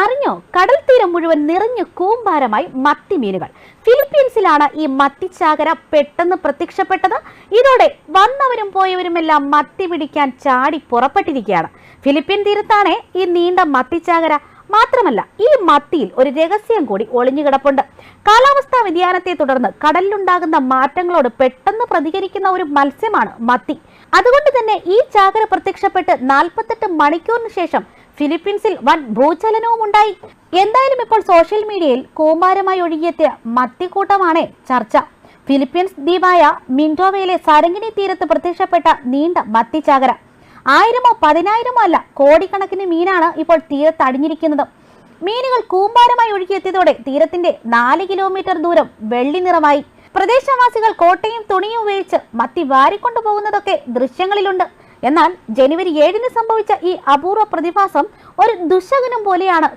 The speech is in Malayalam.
അറിഞ്ഞോ, കടൽ തീരം മുഴുവൻ നിറഞ്ഞു കൂമ്പാരമായി മത്തിമീനുകൾ. ഫിലിപ്പീൻസിലാണ് ഈ മത്തിച്ചാകര പെട്ടെന്ന് പ്രത്യക്ഷപ്പെട്ടത്. ഇതോടെ വന്നവരും പോയവരുമെല്ലാം മത്തി പിടിക്കാൻ ചാടി പുറപ്പെട്ടിരിക്കുകയാണ്. ഫിലിപ്പീൻ തീരത്താണ് ഈ നീണ്ട മത്തിച്ചാകര. മാത്രമല്ല, ഈ മത്തിയിൽ ഒരു രഹസ്യം കൂടി ഒളിഞ്ഞുകിടപ്പുണ്ട്. കാലാവസ്ഥാ വ്യതിയാനത്തെ തുടർന്ന് കടലിലുണ്ടാകുന്ന മാറ്റങ്ങളോട് പെട്ടെന്ന് പ്രതികരിക്കുന്ന ഒരു മത്സ്യമാണ് മത്തി. അതുകൊണ്ട് തന്നെ ഈ ചാകര പ്രത്യക്ഷപ്പെട്ട് 48 മണിക്കൂറിന് ശേഷം ഫിലിപ്പീൻസിൽ വൻ ഭൂചലനവും ഉണ്ടായി. എന്തായാലും ഇപ്പോൾ സോഷ്യൽ മീഡിയയിൽ കൂമ്പാരമായി ഒഴുകിയെത്തിയ മത്തിക്കൂട്ടമാണ് ചർച്ച. ഫിലിപ്പീൻസ് ദ്വീപായ മിൻഡോവയിലെ സരങ്കിണി തീരത്ത് പ്രത്യക്ഷപ്പെട്ട നീണ്ട മത്തിച്ചാകര. 1000-ഓ 10,000-ഓ അല്ല, കോടിക്കണക്കിന് മീനാണ് ഇപ്പോൾ തീരത്ത് അടിഞ്ഞിരിക്കുന്നത്. മീനുകൾ കൂമ്പാരമായി ഒഴുകിയെത്തിയതോടെ തീരത്തിന്റെ 4 കിലോമീറ്റർ ദൂരം വെള്ളി നിറമായി. പ്രദേശവാസികൾ കോട്ടയും തുണിയും ഉപയോഗിച്ച് മത്തി വാരിക്കൊണ്ടുപോകുന്നതൊക്കെ ദൃശ്യങ്ങളിലുണ്ട്. എന്നാൽ ജനുവരി 7-ന് സംഭവിച്ച ഈ അപൂർവ പ്രതിഭാസം ഒരു ദുശകനം പോലെയാണ്